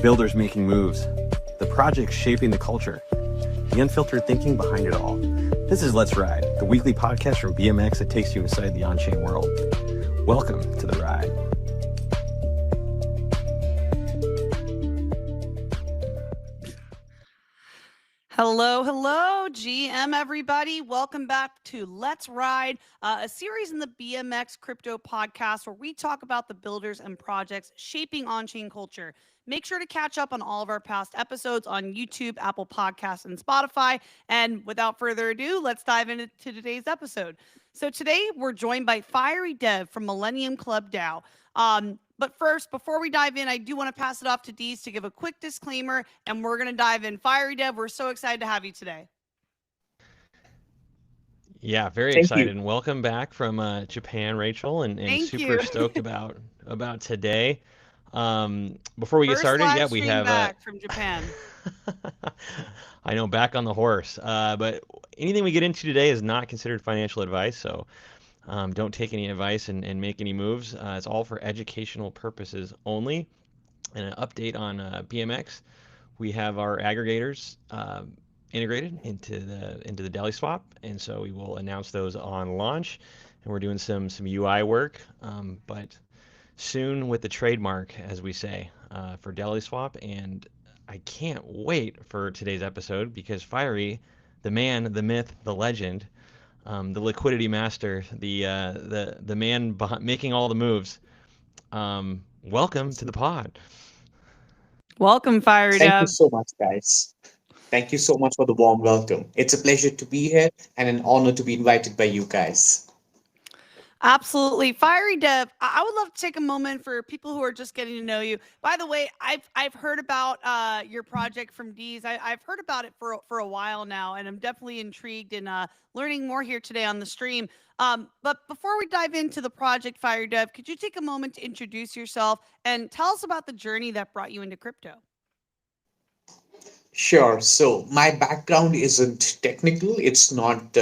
builders making moves, the projects shaping the culture, the unfiltered thinking behind it all. This is Let's Ride, the weekly podcast from BMX that takes you inside the on-chain world. Welcome to the ride. Hello, GM everybody. Welcome back to Let's Ride, a series in the BMX crypto podcast where we talk about the builders and projects shaping on-chain culture. Make sure to catch up on all of our past episodes on YouTube, Apple Podcasts, and Spotify. And without further ado, let's dive into today's episode. So today we're joined by FireyDev from Millennium Club DAO. But first, before we dive in, I do want to pass it off to Dees to give a quick disclaimer, and we're going to dive in. FireyDev, we're so excited to have you today. Yeah, very excited. And welcome back from Japan, Rachel, and super stoked about today. Before we get started, yeah, we have back from Japan. I know, back on the horse. But anything we get into today is not considered financial advice, so don't take any advice and make any moves. It's all for educational purposes only. And an update on BMX, we have our aggregators integrated into the Deli swap, and so we will announce those on launch. And we're doing some UI work, but soon with the trademark, as we say, for Deli swap. And I can't wait for today's episode because Firey, the man, the myth, the legend, the liquidity master, the man making all the moves. Welcome to the pod. Welcome, FireyDev. Thank you so much, guys. Thank you so much for the warm welcome. It's a pleasure to be here and an honor to be invited by you guys. Absolutely. FireyDev, I would love to take a moment for people who are just getting to know you. By the way, I've heard about your project from Dees. I've heard about it for a while now, and I'm definitely intrigued in learning more here today on the stream. But before we dive into the project, FireyDev, could you take a moment to introduce yourself and tell us about the journey that brought you into crypto? Sure. So my background isn't technical. It's not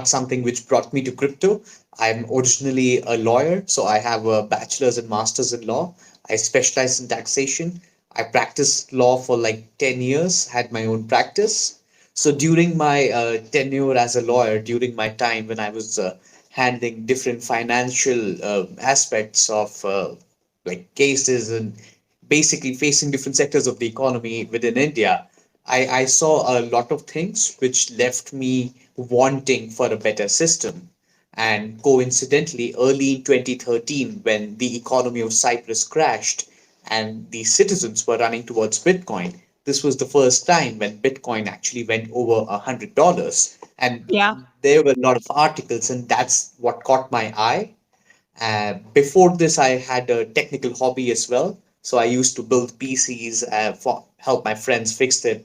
something which brought me to crypto. I'm originally a lawyer, so I have a bachelor's and master's in law. I specialize in taxation. I practiced law for like 10 years, had my own practice. So during my tenure as a lawyer, during my time when I was handling different financial aspects of like cases and basically facing different sectors of the economy within India, I saw a lot of things which left me wanting for a better system. And coincidentally, early in 2013, when the economy of Cyprus crashed and the citizens were running towards Bitcoin, this was the first time when Bitcoin actually went over $100. And there were a lot of articles, and that's what caught my eye. Before this, I had a technical hobby as well. So I used to build PCs, help my friends fix their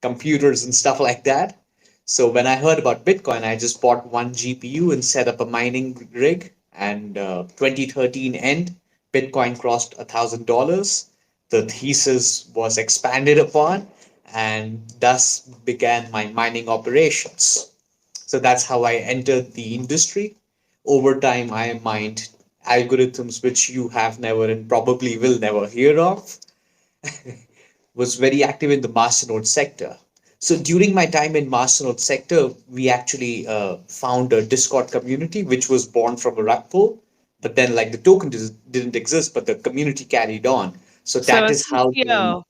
computers and stuff like that. So when I heard about Bitcoin, I just bought one GPU and set up a mining rig. And 2013 end, Bitcoin crossed $1,000. The thesis was expanded upon, and thus began my mining operations. So that's how I entered the industry. Over time, I mined algorithms which you have never and probably will never hear of. Was very active in the masternode sector. So during my time in masternode sector, we actually found a Discord community which was born from a rug pull. But then, like, the token didn't exist, but the community carried on. So that is how. Without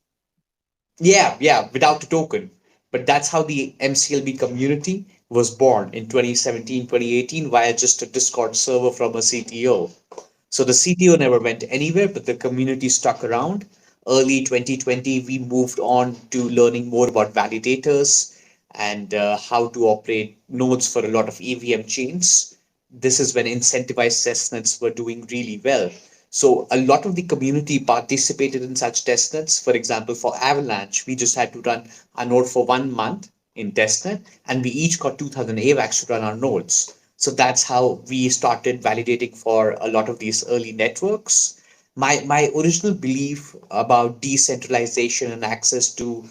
the token. But that's how the MCLB community was born in 2017, 2018 via just a Discord server from a CTO. So the CTO never went anywhere, but the community stuck around. Early 2020, we moved on to learning more about validators and how to operate nodes for a lot of EVM chains. This is when incentivized testnets were doing really well. So a lot of the community participated in such testnets. For example, for Avalanche, we just had to run a node for 1 month in testnet, and we each got 2,000 AVAX to run our nodes. So that's how we started validating for a lot of these early networks. My original belief about decentralization and access to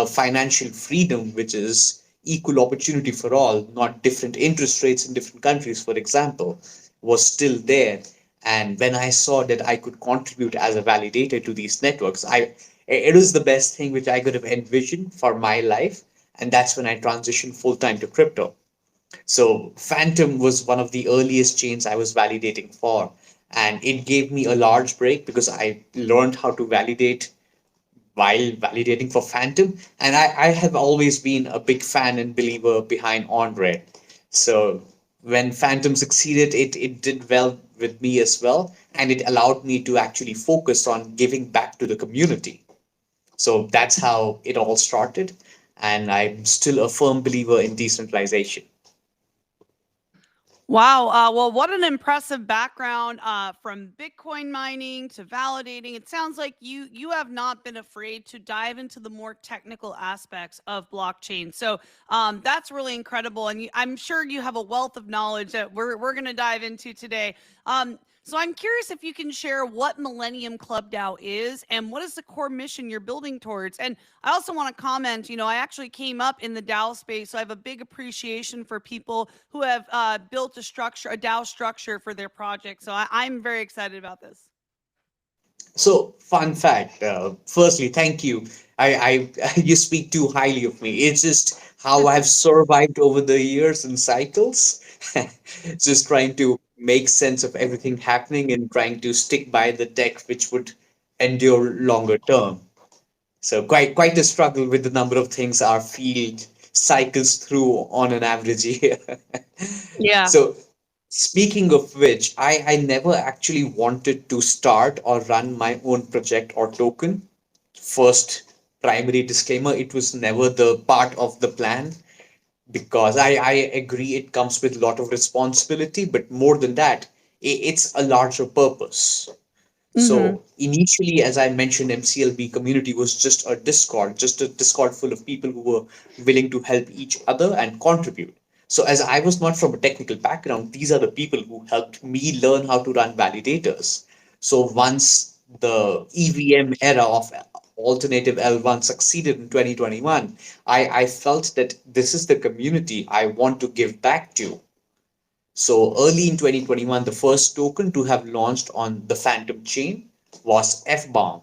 financial freedom, which is equal opportunity for all, not different interest rates in different countries, for example, was still there. And when I saw that I could contribute as a validator to these networks, it was the best thing which I could have envisioned for my life. And that's when I transitioned full time to crypto. So Phantom was one of the earliest chains I was validating for. And it gave me a large break because I learned how to validate while validating for Phantom. And I have always been a big fan and believer behind OnRed. So when Phantom succeeded, it did well with me as well. And it allowed me to actually focus on giving back to the community. So that's how it all started. And I'm still a firm believer in decentralization. Wow. Well, what an impressive background from Bitcoin mining to validating. It sounds like you have not been afraid to dive into the more technical aspects of blockchain. So that's really incredible, and I'm sure you have a wealth of knowledge that we're going to dive into today. So I'm curious if you can share what Millennium Club DAO is and what is the core mission you're building towards. And I also want to comment, I actually came up in the DAO space, so I have a big appreciation for people who have built a DAO structure for their project. So I'm very excited about this. So, fun fact. Firstly, thank you. You speak too highly of me. It's just how I've survived over the years and cycles, just trying to make sense of everything happening and trying to stick by the tech which would endure longer term. So quite a struggle with the number of things our field cycles through on an average year. Yeah. So speaking of which, I never actually wanted to start or run my own project or token. First primary disclaimer, it was never the part of the plan because I agree it comes with a lot of responsibility, but more than that, it's a larger purpose. Mm-hmm. So initially, as I mentioned, MCLB community was just a Discord full of people who were willing to help each other and contribute. So as I was not from a technical background, these are the people who helped me learn how to run validators. So once the EVM era of alternative L1 succeeded in 2021, I felt that this is the community I want to give back to. So early in 2021, the first token to have launched on the Phantom chain was FBOMB.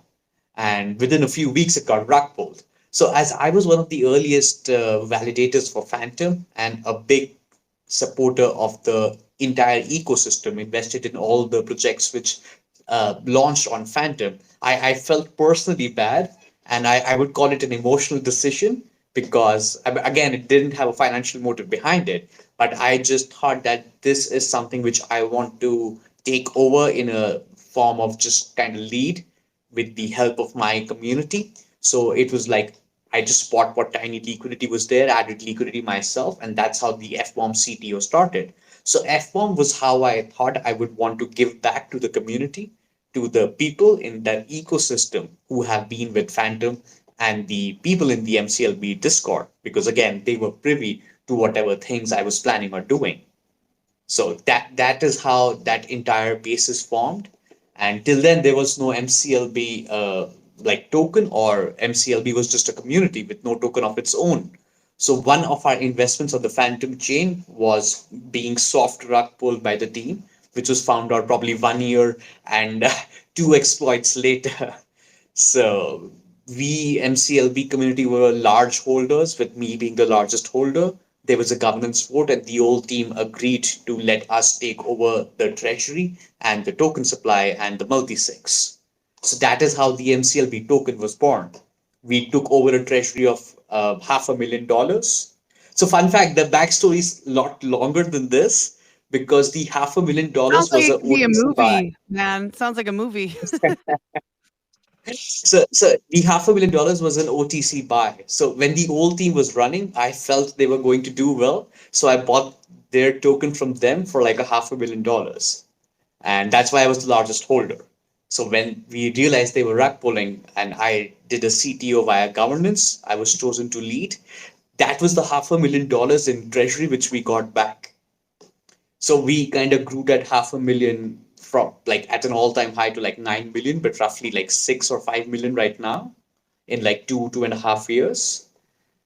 And within a few weeks, it got rug pulled. So as I was one of the earliest validators for Phantom and a big supporter of the entire ecosystem, invested in all the projects which launched on Phantom, I felt personally bad. And I would call it an emotional decision because, again, it didn't have a financial motive behind it. But I just thought that this is something which I want to take over in a form of just kind of lead with the help of my community. So it was like I just bought what tiny liquidity was there, added liquidity myself, and that's how the FBOMB CTO started. So FBOMB was how I thought I would want to give back to the community, to the people in that ecosystem who have been with Phantom and the people in the MCLB Discord, because again, they were privy to whatever things I was planning on doing. So that is how that entire base is formed. And till then, there was no MCLB like token, or MCLB was just a community with no token of its own. So one of our investments on the Phantom chain was being soft rug pulled by the team, which was found out probably 1 year and two exploits later. So we MCLB community were large holders, with me being the largest holder. There was a governance vote, and the old team agreed to let us take over the treasury and the token supply and the multi-sigs. So that is how the MCLB token was born. We took over a treasury of $500,000. So, fun fact, the backstory is a lot longer than this because the Sounds $500,000 like was it an could be a OTC buy. movie, man. Sounds like a movie. So the $500,000 was an OTC buy. So when the old team was running, I felt they were going to do well. So I bought their token from them for like a $500,000. And that's why I was the largest holder. So when we realized they were rug pulling and I did a CTO via governance, I was chosen to lead. That was the $500,000 in treasury which we got back. So we kind of grew that 500,000 from like at an all-time high to like 9 million, but roughly like 6 or 5 million right now in like 2.5 years.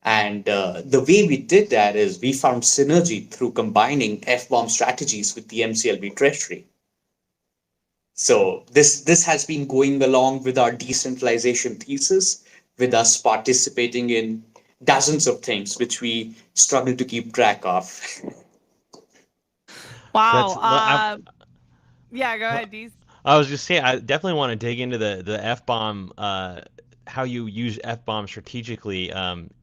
And the way we did that is we found synergy through combining FBOMB strategies with the MCLB treasury. So this has been going along with our decentralization thesis, with us participating in dozens of things which we struggle to keep track of. Wow. That's well, Yeah, go I, ahead, Deez. I was just saying, I definitely want to dig into the FBOMB, how you use FBOMB strategically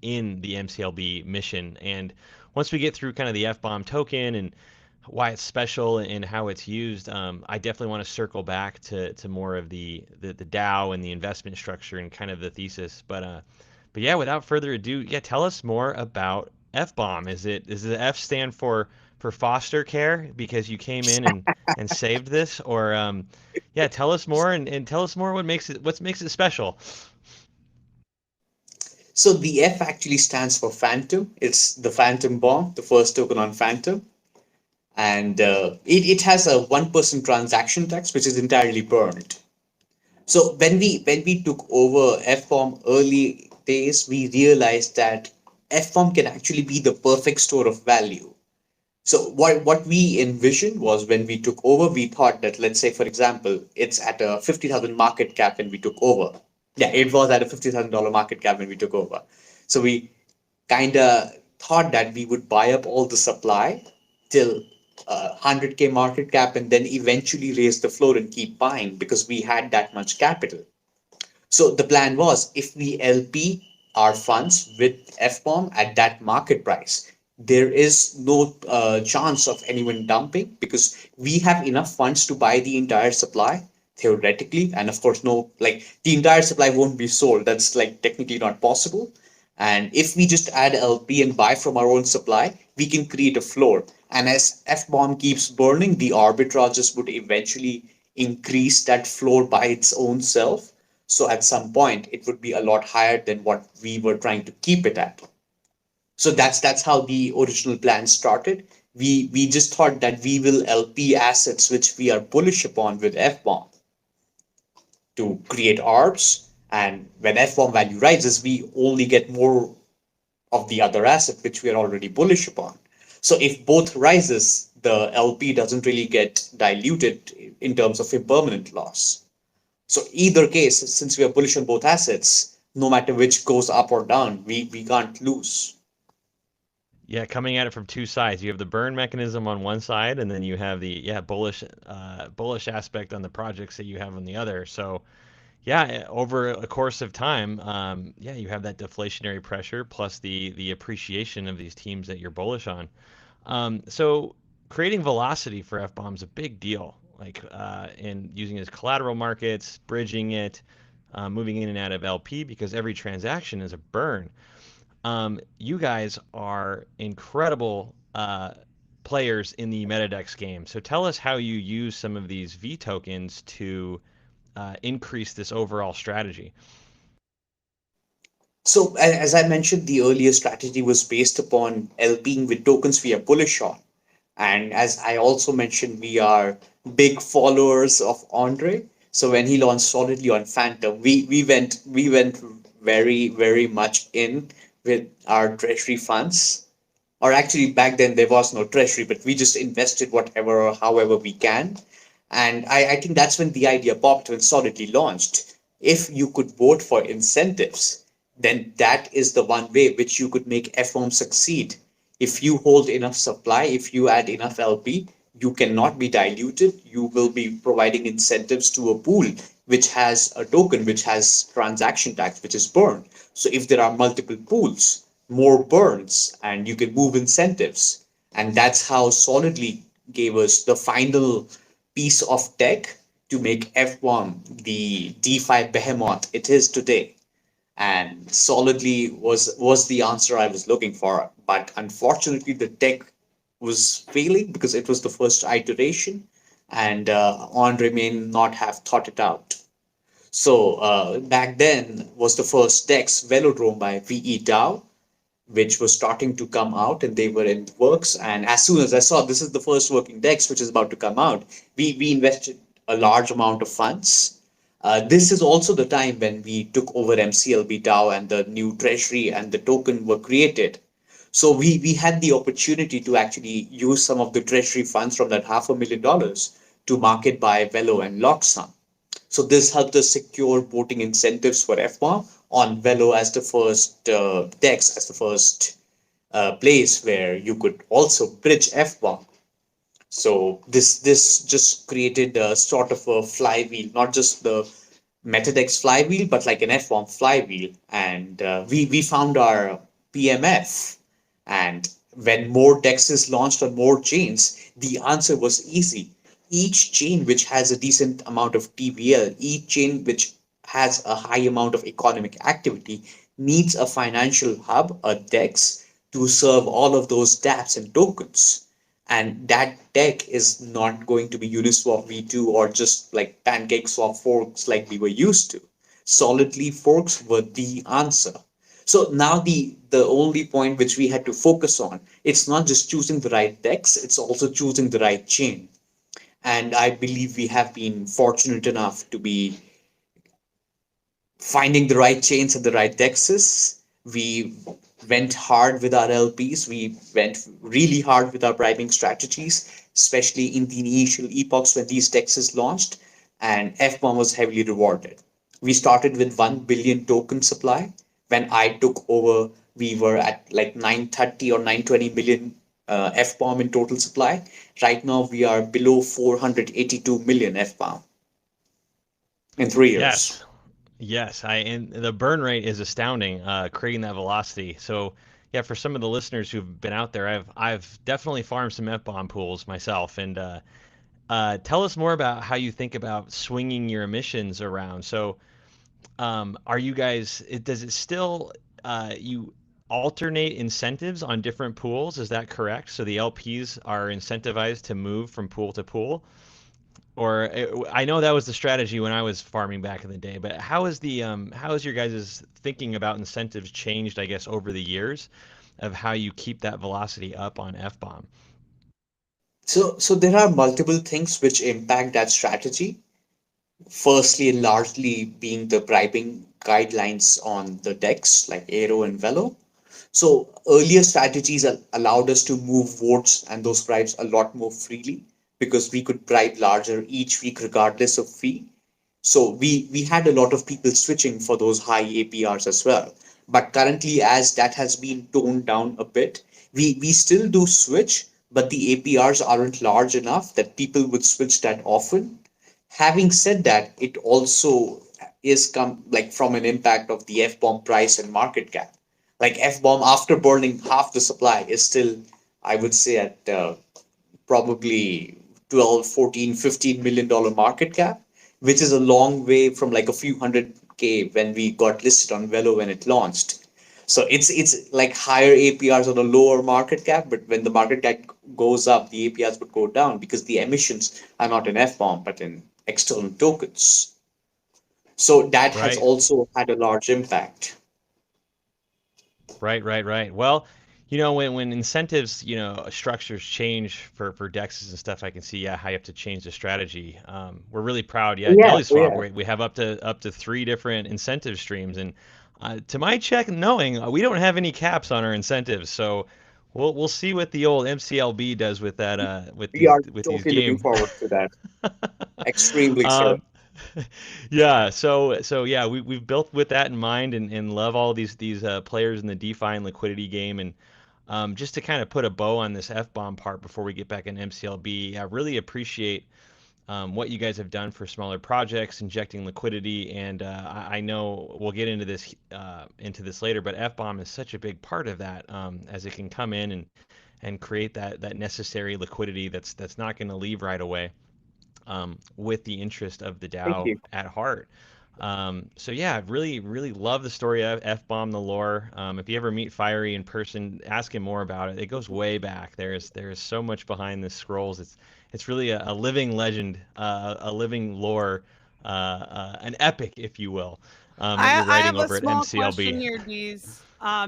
in the MCLB mission. And once we get through kind of the FBOMB token and why it's special and how it's used, I definitely want to circle back to more of the DAO and the investment structure and kind of the thesis. But yeah, without further ado, yeah, tell us more about FBOMB. Does the F stand for foster care because you came in and saved this, or yeah, tell us more and tell us more what makes it special. So the F actually stands for Phantom. It's the Phantom Bomb, the first token on Phantom. And it has a 1% transaction tax, which is entirely burned. So when we took over FBOM early days, we realized that FBOM can actually be the perfect store of value. So what we envisioned was, when we took over, we thought that, let's say, for example, it's at a 50,000 market cap when we took over. Yeah, it was at a $50,000 market cap when we took over. So we kind of thought that we would buy up all the supply till 100K market cap, and then eventually raise the floor and keep buying because we had that much capital. So the plan was, if we LP our funds with FBOM at that market price, there is no chance of anyone dumping, because we have enough funds to buy the entire supply theoretically. And of course, no, like, the entire supply won't be sold. That's like technically not possible. And if we just add LP and buy from our own supply, we can create a floor. And as FBOM keeps burning, the arbitrages would eventually increase that floor by its own self. So at some point, it would be a lot higher than what we were trying to keep it at. So that's how the original plan started. We just thought that we will LP assets which we are bullish upon with FBOM to create ARBs. And when FBOM value rises, we only get more of the other asset which we are already bullish upon. So if both rises, the LP doesn't really get diluted in terms of impermanent loss. So either case, since we are bullish on both assets, no matter which goes up or down, we can't lose. Yeah, coming at it from two sides. You have the burn mechanism on one side, and then you have the bullish aspect on the projects that you have on the other. So yeah, over a course of time, yeah, you have that deflationary pressure plus the appreciation of these teams that you're bullish on. So creating velocity for FBOM is a big deal. Like in using it as collateral markets, bridging it, moving in and out of LP, because every transaction is a burn. You guys are incredible players in the Metadex game. So tell us how you use some of these V tokens to increase this overall strategy. So as I mentioned, the earlier strategy was based upon LPing with tokens we are bullish on. And as I also mentioned, we are big followers of Andre. So when he launched solidly on Phantom, we went very much in with our treasury funds. Or actually, back then there was no treasury, but we just invested whatever or however we can. And I think that's when the idea popped when Solidly launched. If you could vote for incentives, then that is the one way which you could make FOM succeed. If you hold enough supply, if you add enough LP, you cannot be diluted. You will be providing incentives to a pool which has a token which has transaction tax, which is burned. So if there are multiple pools, more burns, and you can move incentives. And that's how Solidly gave us the final piece of tech to make F1 the DeFi behemoth it is today. And Solidly was the answer I was looking for. But unfortunately, the tech was failing because it was the first iteration, and Andre may not have thought it out. So back then was the first DEX Velodrome by VE DAO, which was starting to come out, and they were in works. And as soon as I saw this is the first working DEX which is about to come out, we invested a large amount of funds. This is also the time when we took over MCLB DAO and the new treasury and the token were created. So we had the opportunity to actually use some of the treasury funds from that $500,000 to market by Velo and Loxam. So this helped us secure voting incentives for FBOMB on Velo as the first DEX, as the first place where you could also bridge FBOMB. So this just created a sort of a flywheel, not just the Metadex flywheel, but like an FBOMB flywheel. And we found our PMF. And when more DEXs launched on more chains, the answer was easy. Each chain which has a decent amount of TVL, each chain which has a high amount of economic activity needs a financial hub, a DEX, to serve all of those dApps and tokens. And that tech is not going to be Uniswap V2 or just like PancakeSwap forks like we were used to. Solidly forks were the answer. So now the only point which we had to focus on, it's not just choosing the right DEX, it's also choosing the right chain. And I believe we have been fortunate enough to be finding the right chains and the right DEXs. We went hard with our LPs. We went really hard with our bribing strategies, especially in the initial epochs when these DEXs launched, and FBOMB was heavily rewarded. We started with 1 billion token supply. When I took over, we were at like 930 or 920 million FBOMB in total supply. Right now, we are below 482 million FBOMB in 3 years. Yes. Yes, and the burn rate is astounding, creating that velocity. So yeah, for some of the listeners who've been out there, I've definitely farmed some FBOMB pools myself. And tell us more about how you think about swinging your emissions around. So are you guys? Does it still you alternate incentives on different pools? Is that correct? So the LPs are incentivized to move from pool to pool? Or I know that was the strategy when I was farming back in the day, but how is your guys' thinking about incentives changed, I guess, over the years of how you keep that velocity up on FBOMB? So there are multiple things which impact that strategy. Firstly, and largely being the bribing guidelines on the DEX like Aero and Velo. So earlier strategies allowed us to move votes and those bribes a lot more freely because we could bribe larger each week regardless of fee. So we had a lot of people switching for those high APRs as well. But currently, as that has been toned down a bit, we still do switch, but the APRs aren't large enough that people would switch that often. Having said that, it also is come like from an impact of the FBOMB price and market cap. Like FBOMB after burning half the supply is still, I would say, at probably 12, 14, $15 million market cap, which is a long way from like a few hundred K when we got listed on Velo when it launched. So it's like higher APRs on a lower market cap, but when the market cap goes up, the APRs would go down because the emissions are not in FBOMB but in external tokens. So that has Right. also had a large impact. Right. Well, when incentives, structures change for DEXs and stuff, I can see, yeah, how you have to change the strategy. We're really proud. Yeah, Yeah, Deli Swap, we have up to 3 different incentive streams, and to my check, knowing we don't have any caps on our incentives, so we'll see what the old MCLB does with that we are with these totally looking game. forward to that. Extremely so. Um, yeah, so yeah, we've built with that in mind, and love all these players in the DeFi and liquidity game. And just to kind of put a bow on this FBOMB part before we get back in MCLB, I really appreciate what you guys have done for smaller projects, injecting liquidity. And I know we'll get into this later, but FBOMB is such a big part of that, as it can come in and create that necessary liquidity that's not going to leave right away, with the interest of the Thank DAO you. at heart. So yeah, really love the story of FBOMB, the lore. If you ever meet Firey in person, ask him more about it. It goes way back. There's so much behind the scrolls. It's really a living legend, a living lore, an epic, if you will, that you're I writing have a over at small MCLB. question here, Dees.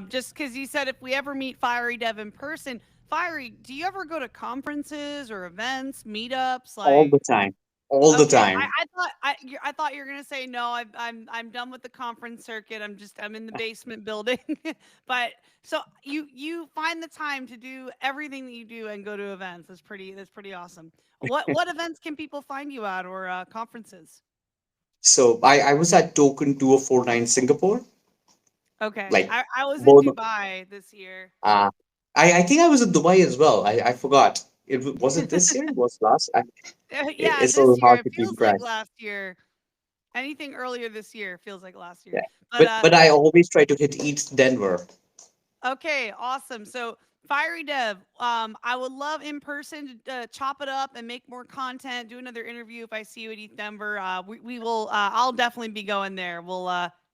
Just because you said if we ever meet FireyDev in person, Firey, do you ever go to conferences or events, meetups? All Like, the time. all the Okay, time. I thought you were gonna say no. I'm done with the conference circuit. I'm in the basement building. But so you find the time to do everything that you do and go to events. That's pretty awesome. What events can people find you at or conferences? So I was at Token 2049 Singapore, Okay, like I was in born. Dubai this year. Uh, I think I was in Dubai as well. I forgot. Was it this year? Was last? Yeah, It's a this little year hard it to keep feels like track. last year. Anything earlier this year feels like last year. Yeah, But but I always try to hit East Denver. okay, awesome. So, FireyDev, I would love in person to chop it up and make more content. Do another interview if I see you at East Denver. We will. I'll definitely be going there.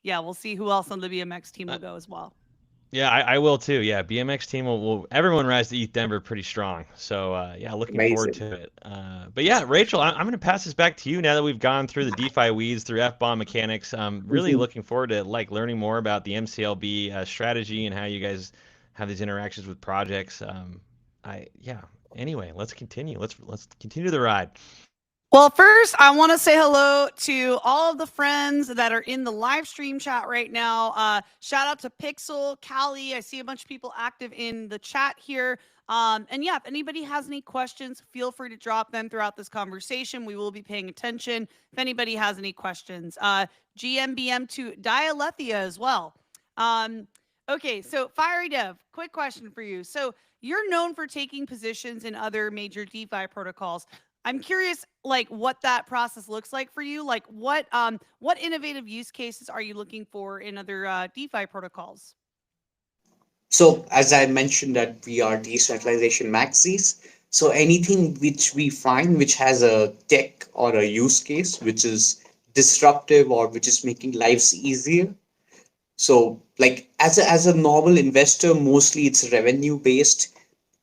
Yeah, we'll see who else on the BMX team will go as well. Yeah, I will too. Yeah, BMX team will everyone rise to East Denver pretty strong. So yeah, looking forward Amazing. to it. But yeah, Rachel, I'm going to pass this back to you now that we've gone through the DeFi weeds, through FBOMB mechanics. I'm really Mhm. looking forward to like learning more about the MCLB strategy and how you guys have these interactions with projects. Yeah. Anyway, let's continue. Let's continue the ride. Well, first, I want to say hello to all of the friends that are in the live stream chat right now. Shout out to Pixel, Callie. I see a bunch of people active in the chat here. And yeah, if anybody has any questions, feel free to drop them throughout this conversation. We will be paying attention if anybody has any questions. GMBM to Dialethia as well. Okay, so FireyDev, quick question for you. So you're known for taking positions in other major DeFi protocols. I'm curious, like what that process looks like for you. Like what innovative use cases are you looking for in other DeFi protocols? So as I mentioned that we are decentralization maxis. So anything which we find which has a tech or a use case which is disruptive or which is making lives easier. So like as a normal investor, mostly it's revenue based.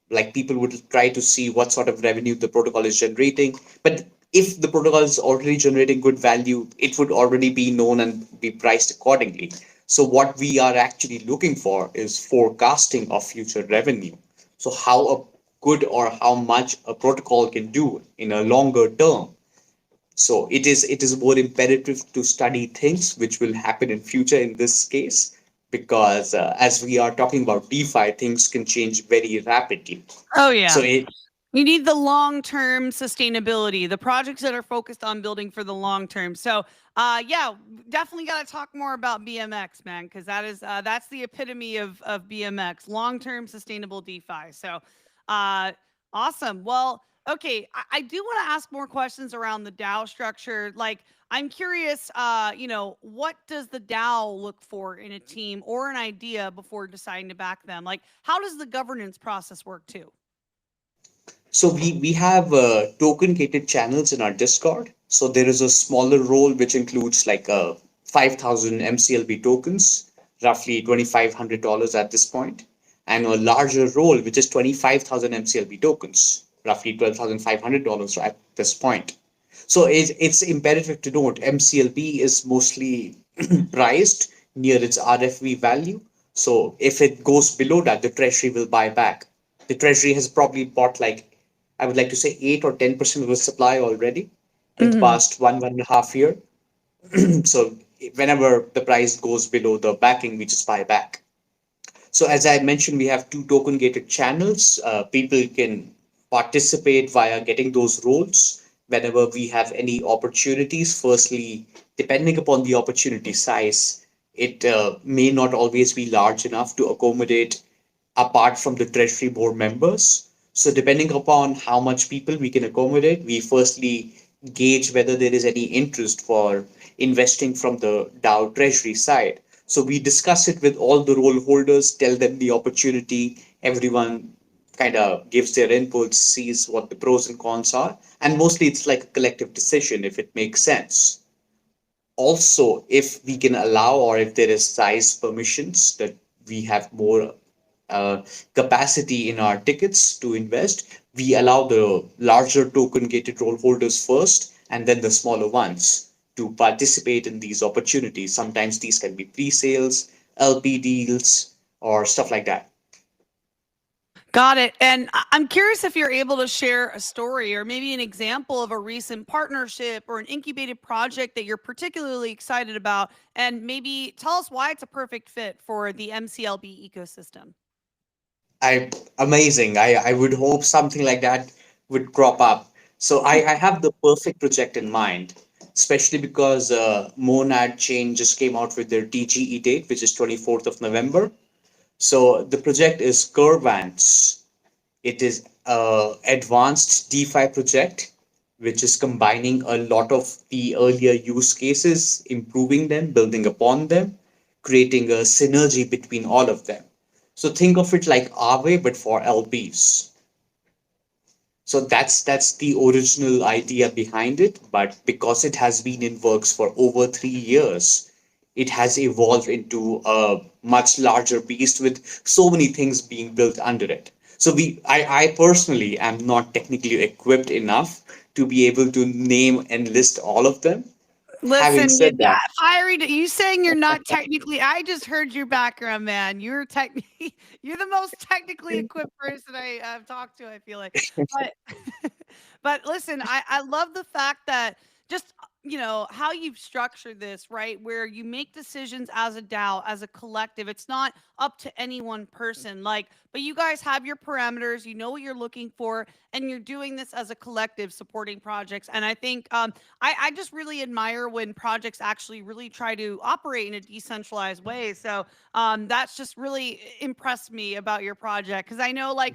Like people would try to see what sort of revenue the protocol is generating. But if the protocol is already generating good value, it would already be known and be priced accordingly. So what we are actually looking for is forecasting of future revenue. So how a good or how much a protocol can do in a longer term. So it is more imperative to study things which will happen in future in this case, because as we are talking about DeFi, things can change very rapidly. Oh So yeah. it You need the long-term sustainability, the projects that are focused on building for the long term. So, yeah, definitely got to talk more about BMX, man, because that's the epitome of BMX, long-term sustainable DeFi. So, uh, awesome. Well, okay, I do want to ask more questions around the DAO structure. Like, I'm curious, what does the DAO look for in a team or an idea before deciding to back them? Like, how does the governance process work too? So we have token gated channels in our Discord. So there is a smaller role which includes like 5,000 MCLB tokens, roughly $2,500 at this point, and a larger role which is 25,000 MCLB tokens, roughly $12,500 at this point. So it's imperative to note MCLB is mostly priced near its RFV value. So if it goes below that, the treasury will buy back. The treasury has probably bought like, I would like to say 8 or 10% of the supply already in the past one and a half year. So whenever the price goes below the backing, we just buy back. So as I mentioned, we have two token gated channels. People can participate via getting those roles whenever we have any opportunities. Firstly, depending upon the opportunity size, it may not always be large enough to accommodate apart from the treasury board members. So depending upon how much people we can accommodate, we firstly gauge whether there is any interest for investing from the DAO treasury side. So we discuss it with all the role holders, tell them the opportunity, everyone kind of gives their inputs, sees what the pros and cons are, and mostly it's like a collective decision if it makes sense. Also, if we can allow or if there is size permissions that we have more uh, capacity in our tickets to invest, we allow the larger token gated role holders first and then the smaller ones to participate in these opportunities. Sometimes these can be pre-sales, LP deals, or stuff like that. Got it. And I'm curious if you're able to share a story or maybe an example of a recent partnership or an incubated project that you're particularly excited about, and maybe tell us why it's a perfect fit for the MCLB ecosystem. Amazing. I would hope something like that would crop up. So I have the perfect project in mind, especially because Monad Chain just came out with their TGE date, which is 24th of November. So the project is Curvance. It is a advanced DeFi project, which is combining a lot of the earlier use cases, improving them, building upon them, creating a synergy between all of them. So think of it like Aave, but for LPs. So that's the original idea behind it. But because it has been in works for over 3 years, it has evolved into a much larger beast with so many things being built under it. So I personally am not technically equipped enough to be able to name and list all of them. Having Listen, said that, Fiery, you saying you're not technically, I just heard your background, man. You're technically, you're the most technically equipped person I've talked to, I feel like. But, but listen, I love the fact that just, how you've structured this, right? Where you make decisions as a DAO, as a collective. It's not up to any one person. But you guys have your parameters, you know what you're looking for, and you're doing this as a collective supporting projects. And I think I just really admire when projects actually really try to operate in a decentralized way. So that's just really impressed me about your project, because I know I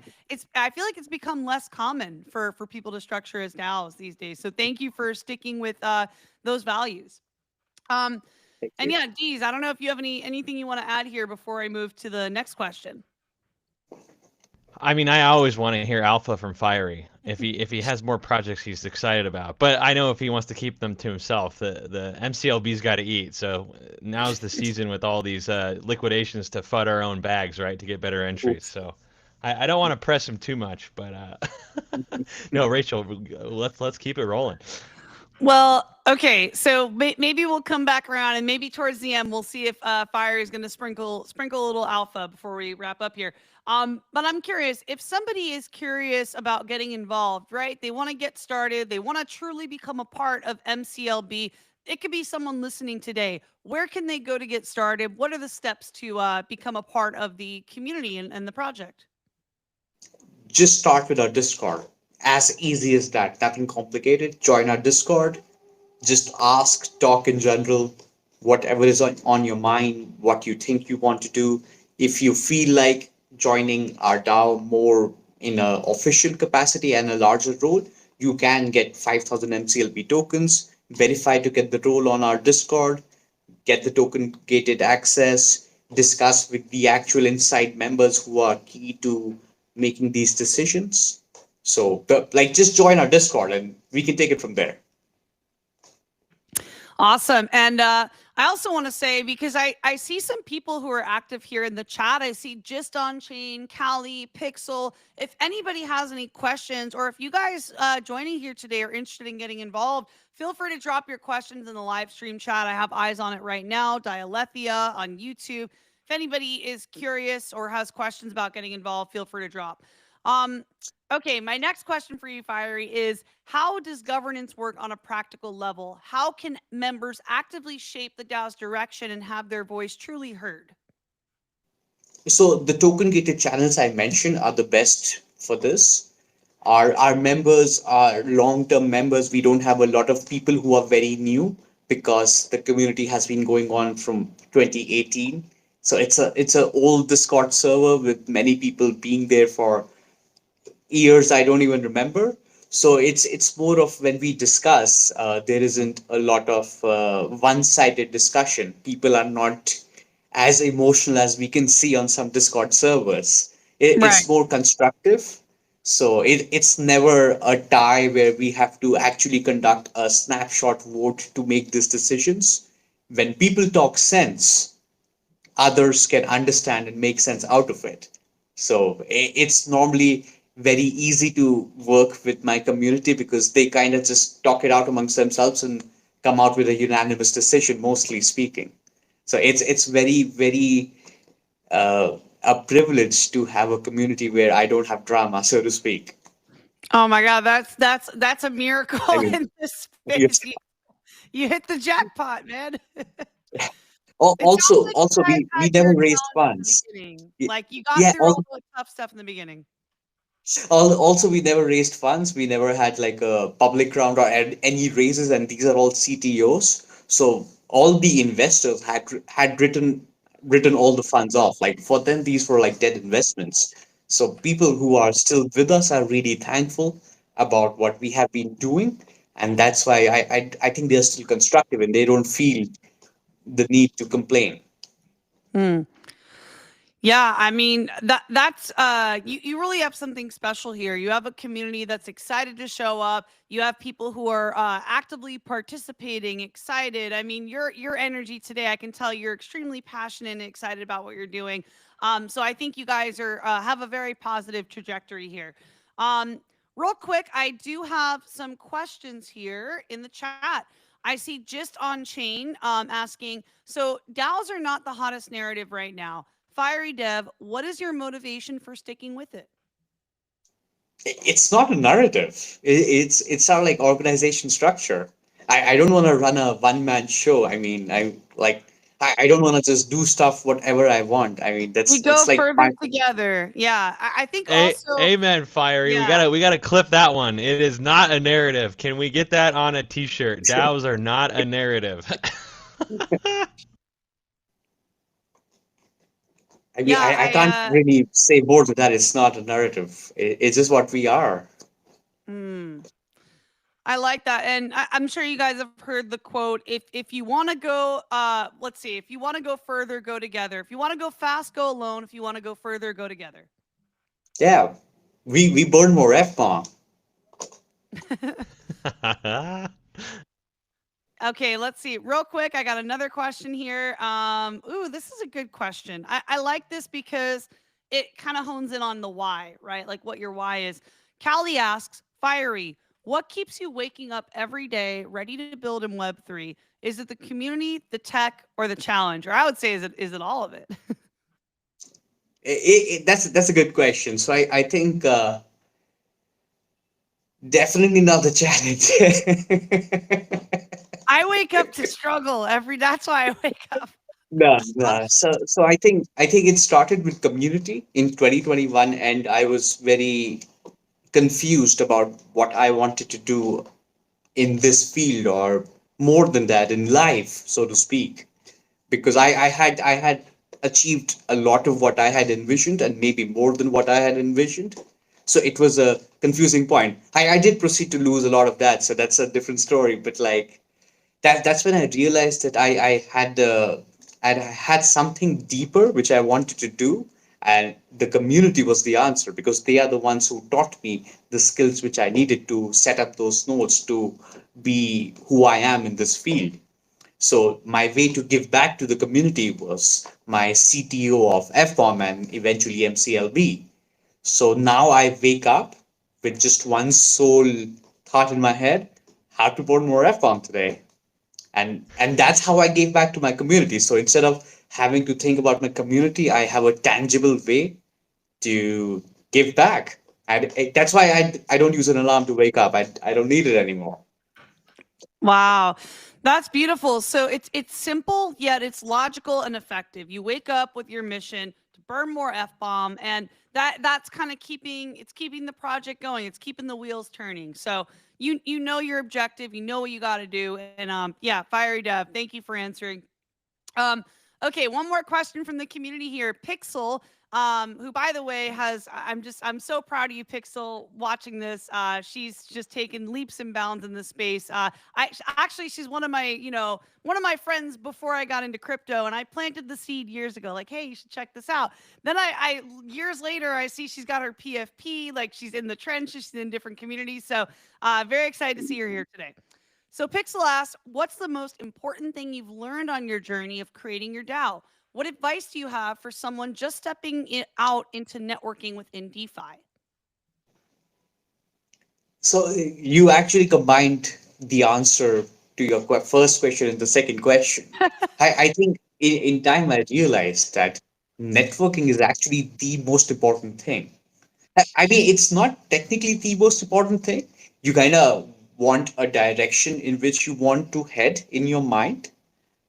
feel like it's become less common for people to structure as DAOs these days. So thank you for sticking with those values. And yeah, Deez, I don't know if you have anything you want to add here before I move to the next question. I mean, I always want to hear alpha from Fiery if he has more projects he's excited about. But I know if he wants to keep them to himself, the MCLB's got to eat. So now's the season with all these liquidations to FUD our own bags, right, to get better entries. So I don't want to press him too much, but no, Rachel, let's keep it rolling. Well, okay, so maybe we'll come back around, and maybe towards the end we'll see if Fire is going to sprinkle a little alpha before we wrap up here. But I'm curious, if somebody is curious about getting involved, right? They want to get started, they want to truly become a part of MCLB. It could be someone listening today. Where can they go to get started? What are the steps to become a part of the community and the project? just start with our Discord. As easy as that, nothing complicated. Join our Discord. Just ask, talk in general, whatever is on your mind, what you think you want to do. If you feel like joining our DAO more in an official capacity and a larger role, you can get 5,000 MCLB tokens, verify to get the role on our Discord, get the token gated access, discuss with the actual inside members who are key to making these decisions. So just join our Discord and we can take it from there. Awesome. And I also want to say, because I see some people who are active here in the chat. I see Just On Chain, Callie, Pixel. If anybody has any questions, or if you guys joining here today are interested in getting involved, feel free to drop your questions in the live stream chat. I have eyes on it right now. Dialethia on YouTube. If anybody is curious or has questions about getting involved, feel free to drop. Okay, my next question for you, Fiery, is how does governance work on a practical level? How can members actively shape the DAO's direction and have their voice truly heard? So the token gated channels I mentioned are the best for this. Our members are long-term members. We don't have a lot of people who are very new because the community has been going on from 2018. So it's a old Discord server with many people being there for years I don't even remember. So it's more of when we discuss, there isn't a lot of one-sided discussion. People are not as emotional as we can see on some Discord servers. It's more constructive. So it's never a tie where we have to actually conduct a snapshot vote to make these decisions. When people talk sense, others can understand and make sense out of it. So it's normally very easy to work with my community because they kind of just talk it out amongst themselves and come out with a unanimous decision, mostly speaking. So it's very, very a privilege to have a community where I don't have drama, so to speak. Oh my God, that's a miracle I mean, in this yes. space. You hit the jackpot, man. It sounds Also, like you also guys we had never your raised challenges in the funds. beginning. Y- Like you got Yeah, through all the tough stuff in the beginning. also we never raised funds. We never had like a public round or any raises, and these are all CTOs. So all the investors had written all the funds off. Like for them, these were like dead investments. So people who are still with us are really thankful about what we have been doing, and that's why I think they're still constructive and they don't feel the need to complain. Hmm. Yeah, I mean that's you really have something special here. You have a community that's excited to show up. You have people who are actively participating, excited. I mean, your energy today, I can tell you're extremely passionate and excited about what you're doing. So I think you guys are have a very positive trajectory here. Um, Real quick, I do have some questions here in the chat. I see just on chain asking, so DAOs are not the hottest narrative right now. FireyDev, what is your motivation for sticking with it? It's not a narrative. It's our like organization structure. I don't want to run a one man show. I mean, I don't want to just do stuff whatever I want. I mean, We it's go like further together. Yeah, I think also, Amen, Fiery. We yeah. gotta clip that one. It is not a narrative. Can we get that on a T-shirt? DAOs are not a narrative. I mean, Yeah, I can't really say more to that. It's not a narrative. It's just what we are. mm, I like that. And I'm sure you guys have heard the quote, if you want to go, let's see, if you want to go further, go together. If you want to go fast, go alone. If you want to go further, go together. Yeah, we burn more FBOMB. Okay, let's see. Real quick, I got another question here. Ooh, this is a good question. I like this because it kind of hones in on the why, right? Like what your why is. Callie asks, Fiery, what keeps you waking up every day ready to build in Web3? Is it the community, the tech, or the challenge? Or I would say, is it all of it? That's a good question. So I think definitely not the challenge. I wake up to struggle that's why I wake up. No, no. So I think it started with community in 2021, and I was very confused about what I wanted to do in this field, or more than that, in life, so to speak. Because I had achieved a lot of what I had envisioned, and maybe more than what I had envisioned. So it was a confusing point. I did proceed to lose a lot of that, so that's a different story. But like that's when I realized that I had something deeper which I wanted to do, and the community was the answer, because they are the ones who taught me the skills which I needed to set up those nodes to be who I am in this field. So my way to give back to the community was my CTO of FBOMB and eventually MCLB. So now I wake up with just one sole thought in my head: how to burn more FBOMB today. And that's how I gave back to my community. So instead of having to think about my community, I have a tangible way to give back. And that's why I don't use an alarm to wake up. I don't need it anymore. Wow. That's beautiful. So it's simple, yet it's logical and effective. You wake up with your mission to burn more F-bomb, and that's kind of keeping the project going. It's keeping the wheels turning. So you know your objective, you know what you got to do. And yeah, FireyDev, thank you for answering. Um, okay, one more question from the community here. Pixel, who by the way I'm so proud of you, Pixel, watching this. She's just taken leaps and bounds in this space. Actually she's one of my friends before I got into crypto, and I planted the seed years ago, like, hey, you should check this out. Then I years later I see she's got her PFP, like she's in the trenches, she's in different communities. So very excited to see her here today. So Pixel asks, what's the most important thing you've learned on your journey of creating your DAO? What advice do you have for someone just stepping out into networking within DeFi? So you actually combined the answer to your first question and the second question. I think in time I realized that networking is actually the most important thing. I mean, it's not technically the most important thing. You kind of want a direction in which you want to head in your mind,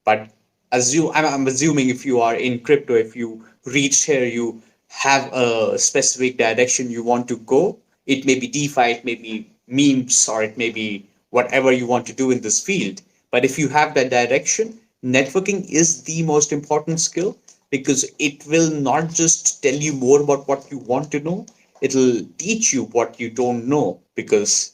but I'm assuming if you are in crypto, if you reach here, you have a specific direction you want to go. It may be DeFi, it may be memes, or it may be whatever you want to do in this field. But if you have that direction, networking is the most important skill, because it will not just tell you more about what you want to know, it'll teach you what you don't know. Because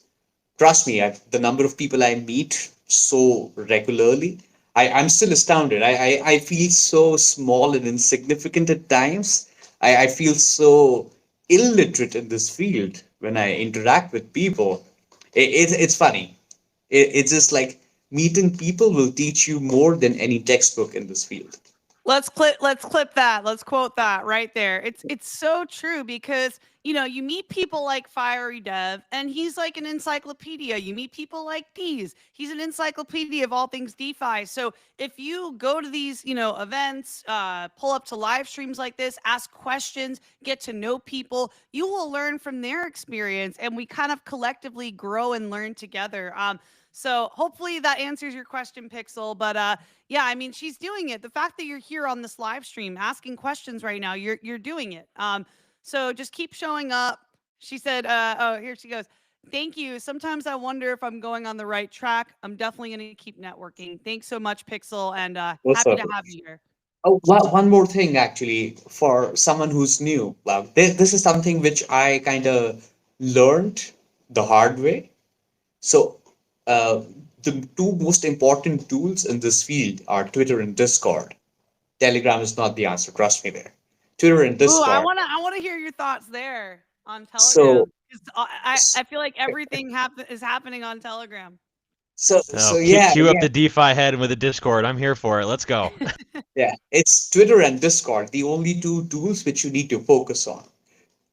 trust me, the number of people I meet so regularly, I'm still astounded. I feel so small and insignificant at times. I feel so illiterate in this field when I interact with people. It's funny. It's just like meeting people will teach you more than any textbook in this field. Let's clip that. Let's quote that right there. It's so true, because you meet people like FireyDev and he's like an encyclopedia. You meet people like Dees. He's an encyclopedia of all things DeFi. So if you go to these, events, pull up to live streams like this, ask questions, get to know people, you will learn from their experience, and we kind of collectively grow and learn together. So hopefully that answers your question, Pixel. But yeah, I mean, she's doing it. The fact that you're here on this live stream asking questions right now, you're doing it. So just keep showing up. She said, oh, here she goes. Thank you. Sometimes I wonder if I'm going on the right track. I'm definitely going to keep networking. Thanks so much, Pixel, and What's happy up? to have you here. Oh, one more thing actually, for someone who's new. Well, this is something which I kind of learned the hard way. So, uh, the two most important tools in this field are Twitter and Discord. Telegram is not the answer. Trust me there. Twitter and Ooh, I Discord. wanna I wanna hear your thoughts there on Telegram. So, 'Cause I feel like everything is happening on Telegram. Oh, yeah, cue up yeah, the DeFi head with a Discord. I'm here for it. Let's go. yeah. It's Twitter and Discord, the only two tools which you need to focus on.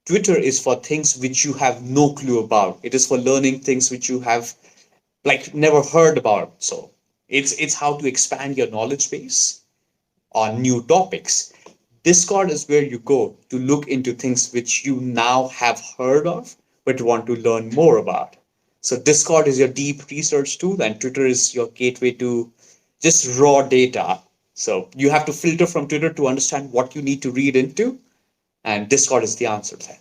Twitter is for things which you have no clue about. It is for learning things which you have like never heard about. So it's how to expand your knowledge base on new topics. Discord is where you go to look into things which you now have heard of but want to learn more about. So Discord is your deep research tool, and Twitter is your gateway to just raw data. So you have to filter from Twitter to understand what you need to read into, and Discord is the answer there.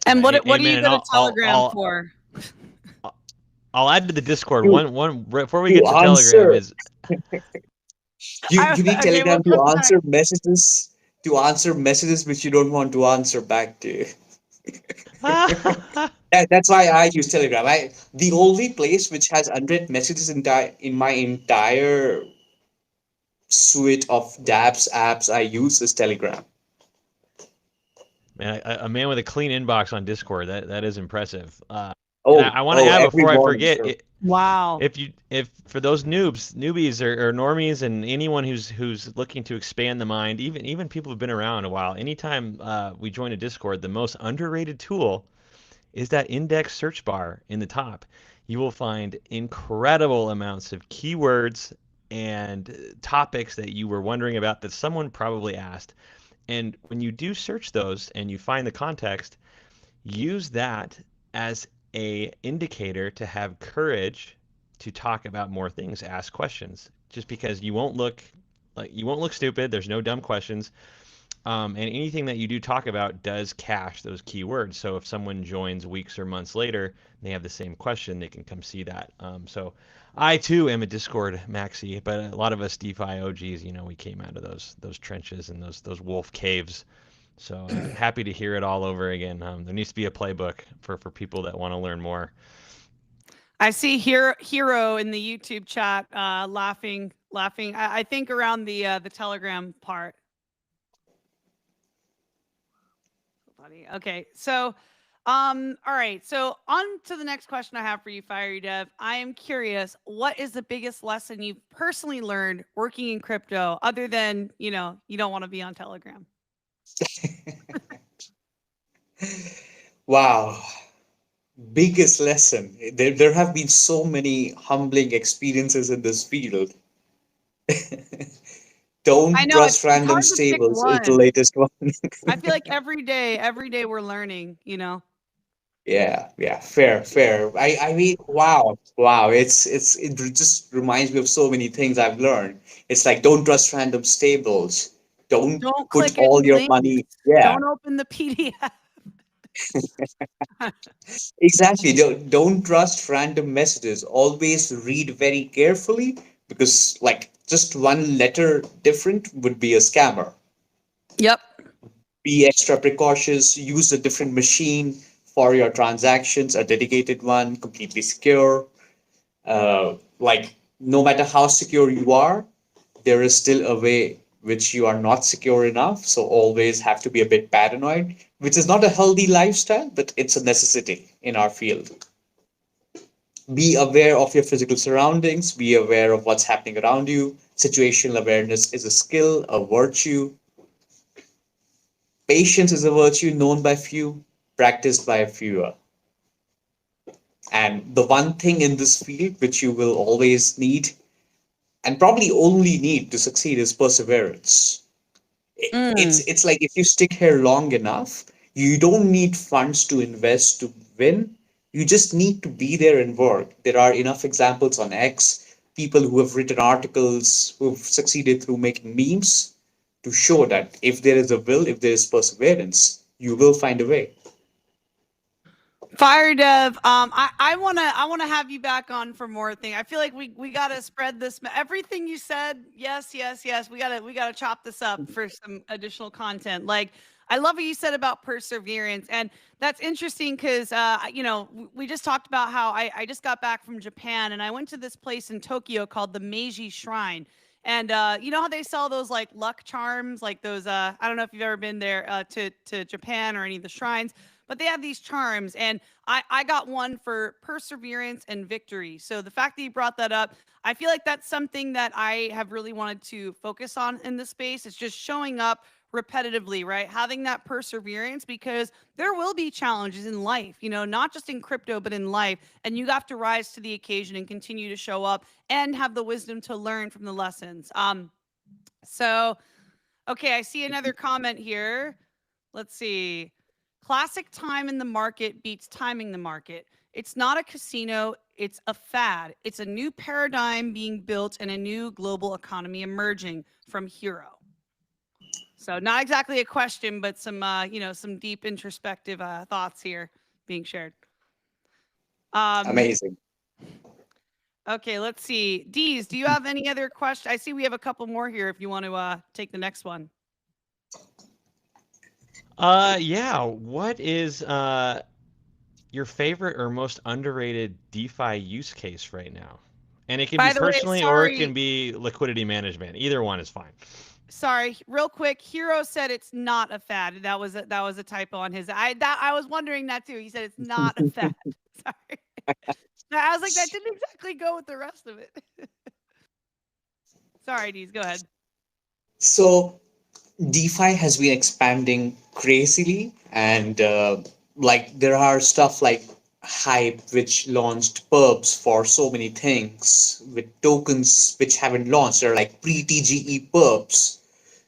And what do Amen. you And go to Telegram for? I'll add to the Discord You, one before we to get to Telegram answer is you need Okay, Telegram we'll to come back. answer messages which you don't want to answer back to. That's why I use Telegram. The only place which has unread messages in my entire suite of dApps apps I use is Telegram. man, a man with a clean inbox on Discord. That is impressive. And Oh, I want to add every before I morning, forget, sure. Wow. if for those newbies or normies, and anyone who's looking to expand the mind, even people who've been around a while, anytime we join a Discord, the most underrated tool is that index search bar in the top. You will find incredible amounts of keywords and topics that you were wondering about that someone probably asked. And when you do search those and you find the context, use that as a indicator to have courage to talk about more things, ask questions. Just because you won't look stupid. There's no dumb questions. And anything that you do talk about does cache those keywords. So if someone joins weeks or months later, and they have the same question, they can come see that. So I too am a Discord maxi, but a lot of us DeFi OGs, we came out of those trenches and those wolf caves. So happy to hear it all over again. There needs to be a playbook for people that want to learn more. I see Hero in the YouTube chat laughing. I think around the Telegram part. Funny. Okay, so all right. So on to the next question I have for you, FireyDev. I am curious, what is the biggest lesson you've personally learned working in crypto, other than you don't want to be on Telegram? Wow. Biggest lesson. There have been so many humbling experiences in this field. I Don't know trust it's random hard to pick stables is the one. latest one. I feel like every day we're learning, you know. Yeah, fair. I mean, wow. It just reminds me of so many things I've learned. It's like don't trust random stables. Don't Don't put click any all your links. money. Yeah, Don't open the PDF. exactly. Don't trust random messages. Always read very carefully because like just one letter different would be a scammer. Yep. Be extra precautious. Use a different machine for your transactions, a dedicated one, completely secure. Like no matter how secure you are, there is still a way which you are not secure enough. So always have to be a bit paranoid, which is not a healthy lifestyle, but it's a necessity in our field. Be aware of your physical surroundings, be aware of what's happening around you. Situational awareness is a skill, a virtue. Patience is a virtue known by few, practiced by fewer. And the one thing in this field which you will always need and probably only need to succeed is perseverance. Mm. It's like if you stick here long enough, you don't need funds to invest to win. You just need to be there and work. There are enough examples on X, people who have written articles, who've succeeded through making memes to show that if there is a will, if there is perseverance, you will find a way. FireyDev, I wanna have you back on for more thing. I feel like we gotta spread this. Everything you said, yes. We gotta chop this up for some additional content. Like I love what you said about perseverance, and that's interesting because we just talked about how I just got back from Japan and I went to this place in Tokyo called the Meiji Shrine. And you know how they sell those like luck charms, like those I don't know if you've ever been there to Japan or any of the shrines, but they have these charms, and I got one for perseverance and victory. So the fact that you brought that up, I feel like that's something that I have really wanted to focus on in this space. It's just showing up repetitively, right? Having that perseverance, because there will be challenges in life, not just in crypto, but in life. And you have to rise to the occasion and continue to show up and have the wisdom to learn from the lessons. So, okay, I see another comment here. Let's see. Classic time in the market beats timing the market. It's not a casino, it's a fad. It's a new paradigm being built and a new global economy emerging from Hero. So not exactly a question, but some deep introspective thoughts here being shared. Amazing. Okay, let's see. Deez, do you have any other questions? I see we have a couple more here if you want to take the next one. Yeah. What is your favorite or most underrated DeFi use case right now? And it can be By the way, personally or it can be liquidity management. Either one is fine. Sorry, real quick. Hero said it's not a fad. That was a typo on his. I was wondering that too. He said it's not a fad. Sorry. I was like, that didn't exactly go with the rest of it. Sorry, Deez, go ahead. So DeFi has been expanding crazily, and like there are stuff like Hype, which launched Perps for so many things, with tokens which haven't launched. They're like pre-TGE Perps.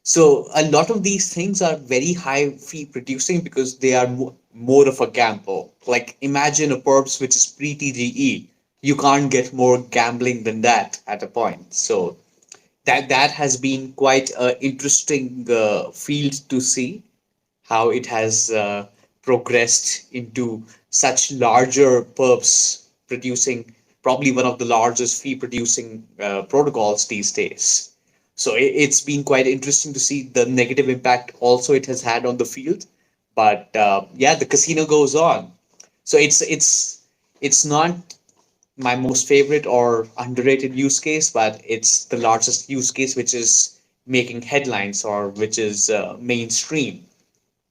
So a lot of these things are very high fee producing because they are more of a gamble. Like imagine a Perps which is pre-TGE. You can't get more gambling than that at a point. So that has been quite an interesting field to see how it has progressed into such larger perps producing probably one of the largest fee producing protocols these days. So it's been quite interesting to see the negative impact also it has had on the field. But yeah, the casino goes on. So it's not my most favorite or underrated use case, but it's the largest use case which is making headlines or which is mainstream.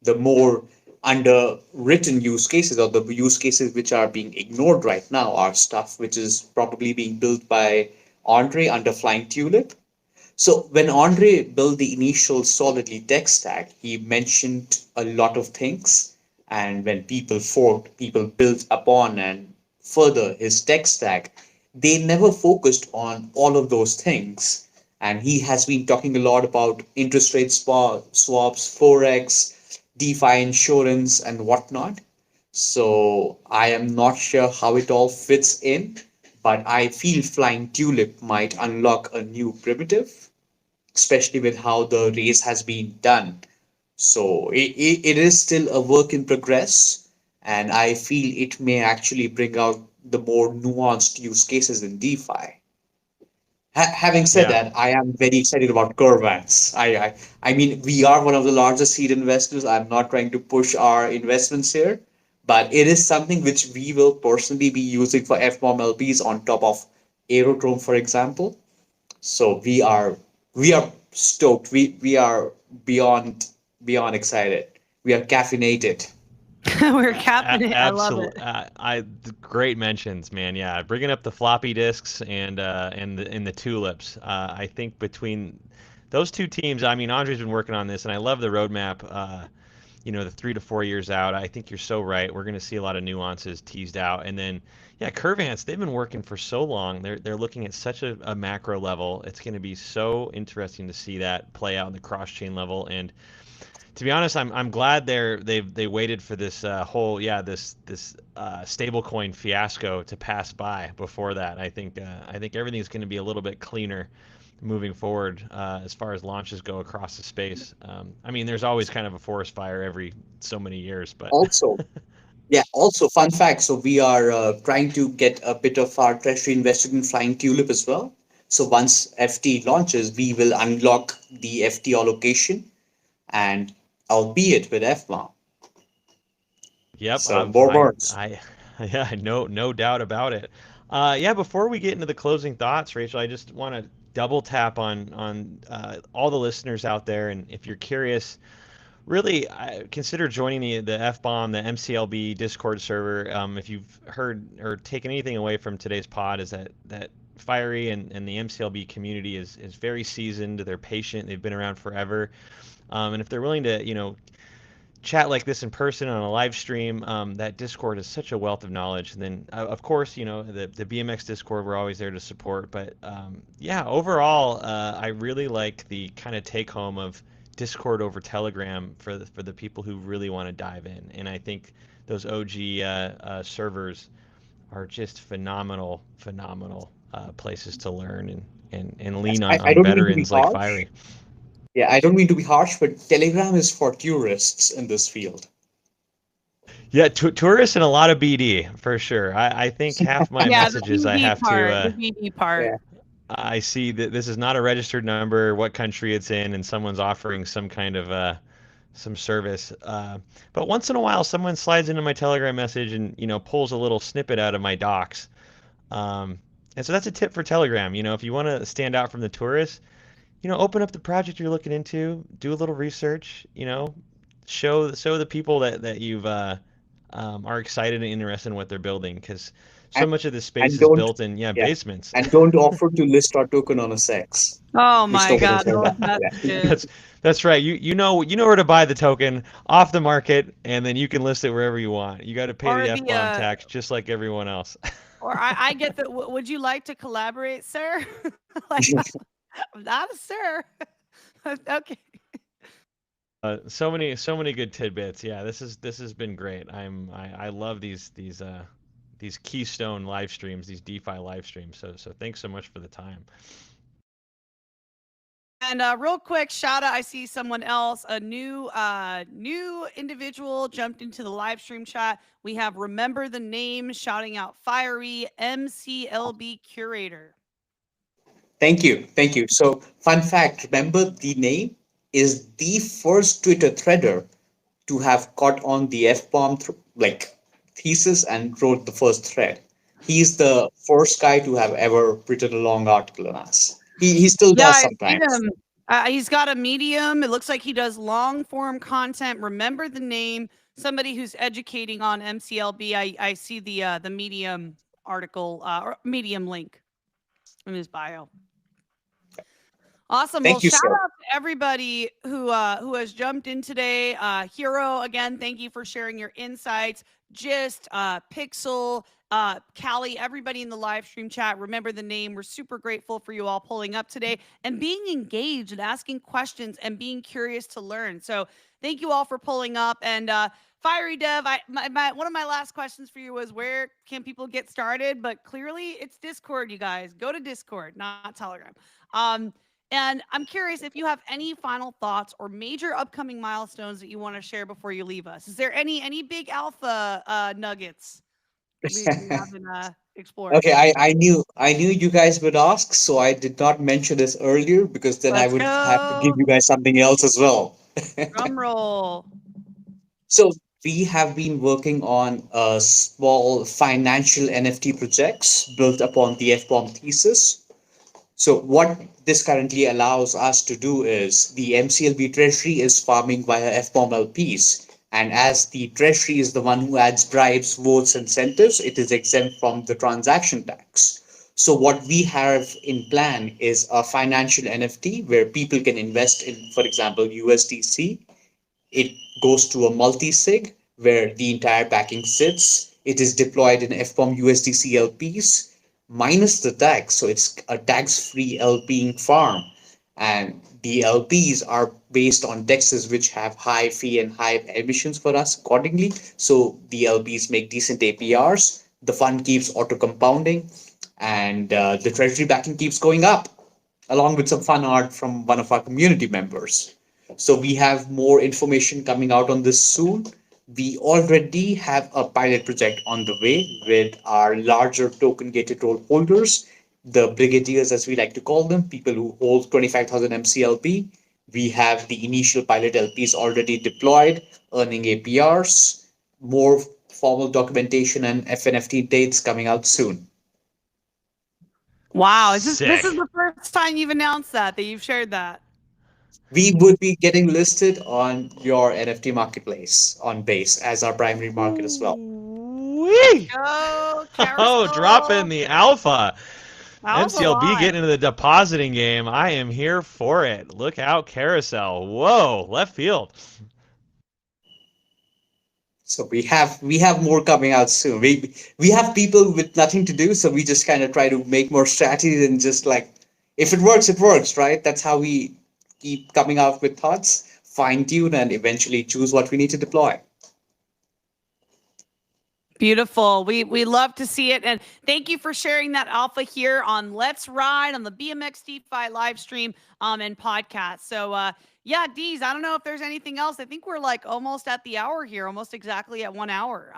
The more underwritten use cases or the use cases which are being ignored right now are stuff which is probably being built by Andre under Flying Tulip. So when Andre built the initial solidly tech stack, he mentioned a lot of things. And when people forked, people built upon and further his tech stack, they never focused on all of those things. and he has been talking a lot about interest rate swaps, forex, DeFi insurance, and whatnot. So I am not sure how it all fits in, but I feel Flying Tulip might unlock a new primitive, especially with how the race has been done. So it is still a work in progress, and I feel it may actually bring out the more nuanced use cases in DeFi. Having said Yeah. that, I am very excited about Curvance. I mean, we are one of the largest seed investors. I'm not trying to push our investments here, but it is something which we will personally be using for FBOMB LPs on top of Aerodrome, for example. So we are stoked. We are beyond excited. We are caffeinated. We're capping it. I love it. Absolutely. Great mentions, man. Yeah, bringing up the floppy disks and the tulips. I think between those two teams, I mean, Andre's been working on this, and I love the roadmap. The 3 to 4 years out. I think you're so right. We're going to see a lot of nuances teased out, and then yeah, Curvance. They've been working for so long. They're looking at such a macro level. It's going to be so interesting to see that play out in the cross chain level. And to be honest, I'm glad they waited for this this stablecoin fiasco to pass by before that. I think everything's going to be a little bit cleaner moving forward as far as launches go across the space. I mean, there's always kind of a forest fire every so many years, but Also, yeah, also fun fact. So we are trying to get a bit of our treasury invested in Flying Tulip as well. So once FT launches, we will unlock the FT allocation, and albeit with FMA. yep, So more words. yeah, no doubt about it. Yeah, before we get into the closing thoughts, Rachel, I just want to double tap on all the listeners out there, and if you're curious, really consider joining the FBOMB, the MCLB Discord server. If you've heard or taken anything away from today's pod, is that Fiery and the MCLB community is very seasoned. They're patient. They've been around forever, and if they're willing to, chat like this in person on a live stream, that Discord is such a wealth of knowledge. And then, of course, the BMX Discord, we're always there to support. But yeah, overall, I really like the kind of take home of Discord over Telegram for the people who really want to dive in. And I think those OG servers are just phenomenal places to learn and Yes, lean I on don't mean to be veterans like harsh. Fiery. Yeah, I don't mean to be harsh, but Telegram is for tourists in this field. Yeah, tourists and a lot of BD for sure. I think half my Yeah, the messages I BD have part. The to BD part. Yeah. I see that this is not a registered number, what country it's in, and someone's offering some kind of some service. But once in a while, someone slides into my Telegram message and pulls a little snippet out of my docs. Um, and so that's a tip for Telegram. If you want to stand out from the tourists, open up the project you're looking into, do a little research. Show the people that you've are excited and interested in what they're building, because so And much of this space and is don't built in yeah, basements. and don't offer to list our token on a sex. Oh Please my don't God, say those that. Yeah. messages. That's right. You know where to buy the token off the market, and then you can list it wherever you want. You got to pay Or the the FBOMB tax just like everyone else. or I get that. Would you like to collaborate, sir? Like, I'm not a sir. Okay. So many good tidbits. Yeah, this has been great. I love these keystone live streams, these DeFi live streams. So thanks so much for the time. And real quick, shout out. I see someone else, a new individual jumped into the live stream chat. We have Remember the Name shouting out Fiery MCLB Curator. Thank you. Thank you. So, fun fact, remember the name is the first Twitter threader to have caught on the FBOMB thesis and wrote the first thread. He's the first guy to have ever written a long article on us. He still Yeah, does I see sometimes. him. He's got a Medium. It looks like he does long form content. Remember the Name. Somebody who's educating on MCLB. I see the Medium article or Medium link in his bio. Awesome. Well, Thank you, shout sir. out to everybody who has jumped in today. Hero, again, thank you for sharing your insights. Gist, Pixel, Callie, everybody in the live stream chat. Remember the name. We're super grateful for you all pulling up today and being engaged and asking questions and being curious to learn. So thank you all for pulling up. And FireyDev, one of my last questions for you was, where can people get started? But clearly it's Discord, you guys. Go to Discord, not Telegram. And I'm curious if you have any final thoughts or major upcoming milestones that you want to share before you leave us. Is there any big alpha nuggets we haven't explored? Okay, I knew you guys would ask, so I did not mention this earlier because then I Let's would have to give go. you guys something else as well. Drum roll. So we have been working on small financial NFT projects built upon the FBOMB thesis. So what this currently allows us to do is the MCLB treasury is farming via FBOMB LPs. And as the treasury is the one who adds bribes, votes, incentives, it is exempt from the transaction tax. So what we have in plan is a financial NFT where people can invest in, for example, USDC. It goes to a multi-sig where the entire backing sits. It is deployed in FBOMB USDC LPs minus the tax. So it's a tax-free LPing farm. And the LPs are based on dexes which have high fee and high emissions for us accordingly. So the LPs make decent APRs. The fund keeps auto compounding, and the treasury backing keeps going up, along with some fun art from one of our community members. So we have more information coming out on this soon. We already have a pilot project on the way with our larger token gated role holders, the brigadiers, as we like to call them, people who hold 25,000 MCLB. We have the initial pilot LPs already deployed, earning APRs, more formal documentation and FNFT dates coming out soon. Wow, this is Sick. the first time you've announced that you've shared that. We would be getting listed on your NFT marketplace on Base as our primary market as well. Whee! Go, Oh, drop in Carousel. the alpha. That was a MCLB lot. getting into the depositing game. I am here for it. Look out, Carousel. Whoa, left field. So we have more coming out soon. We have people with nothing to do, so we just kind of try to make more strategies and just like, if it works, it works, right? That's how we keep coming out with thoughts, fine tune, and eventually choose what we need to deploy. Beautiful. We love to see it. And thank you for sharing that alpha here on Let's Ride on the BMX DeFi live stream and podcast. So yeah, Deez, I don't know if there's anything else. I think we're like almost at the hour here, almost exactly at 1 hour.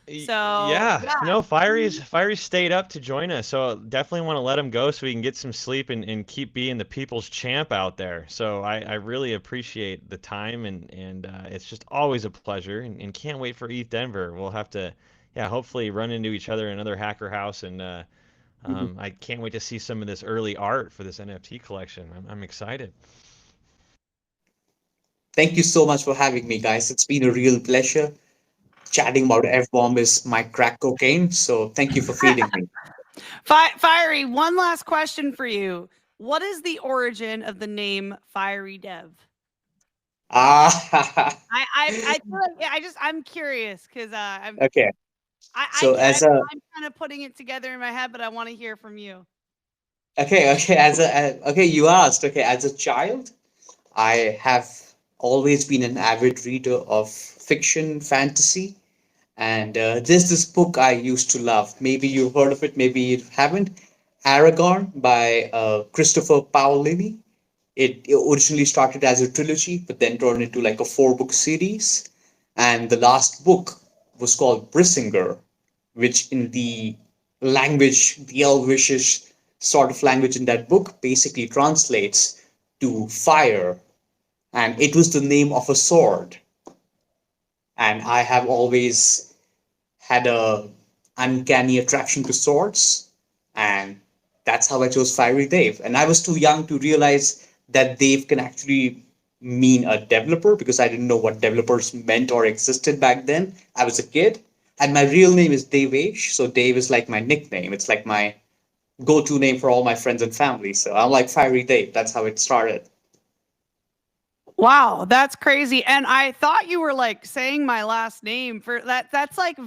Yeah, no, Fiery's stayed up to join us, so definitely want to let him go so we can get some sleep and keep being the people's champ out there. So I really appreciate the time, and it's just always a pleasure, and can't wait for ETH Denver. We'll have to, yeah, hopefully run into each other in another hacker house, and I can't wait to see some of this early art for this NFT collection. I'm excited. Thank you so much for having me, guys. It's been a real pleasure. Chatting about FBOMB is my crack cocaine, so thank you for feeding me. Fiery, one last question for you. What is the origin of the name FireyDev? Ah, I feel like I'm curious because okay. So I'm kind of putting it together in my head, but I want to hear from you. okay, okay, you asked. Okay, as a child, I have always been an avid reader of fiction, fantasy, and there's this book I used to love. Maybe you've heard of it, maybe you haven't. Aragon by Christopher Paolini. It originally started as a trilogy, but then turned into like a 4-book series. And the last book was called Brissinger, which in the language, the Elvishish sort of language in that book, basically translates to fire. And it was the name of a sword. And I have always had a uncanny attraction to swords, and that's how I chose FireyDev. And I was too young to realize that Dev can actually mean a developer because I didn't know what developers meant or existed back then. I was a kid, and my real name is Devesh, so Dev is like my nickname. It's like my go-to name for all my friends and family. So I'm like FireyDev. That's how it started. Wow, that's crazy. And I thought you were like saying my last name for that. That's like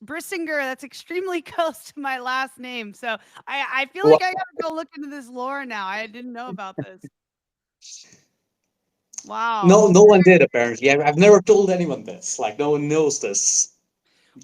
Brissinger. That's extremely close to my last name. So I feel Well, like I gotta go look into this lore now. I didn't know about this. Wow. no one did apparently. I've never told anyone this. Like no one knows this.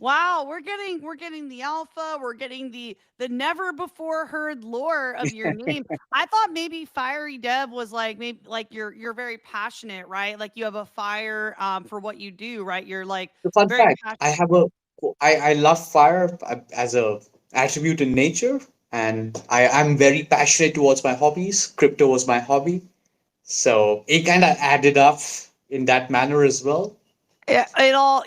Wow, we're getting the alpha, we're getting the never before heard lore of your name. I thought maybe FireyDev was like maybe like you're very passionate, right? Like you have a fire for what you do, right? You're like The fun very fact, passionate. I love fire as a attribute in nature, and I'm very passionate towards my hobbies. Crypto was my hobby, so it kind of added up in that manner as well. It all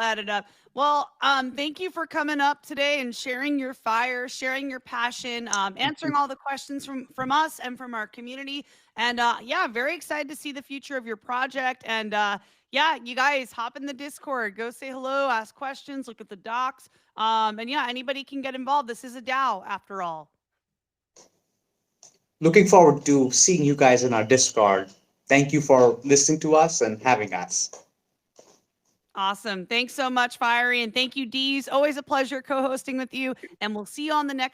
added up. Well, thank you for coming up today and sharing your fire, sharing your passion, answering all the questions from us and from our community. And yeah, very excited to see the future of your project. And yeah, you guys hop in the Discord, go say hello, ask questions, look at the docs. And yeah, anybody can get involved. This is a DAO after all. Looking forward to seeing you guys in our Discord. Thank you for listening to us and having us. Awesome. Thanks so much, Fiery. And thank you, Dees. Always a pleasure co hosting with you. And we'll see you on the next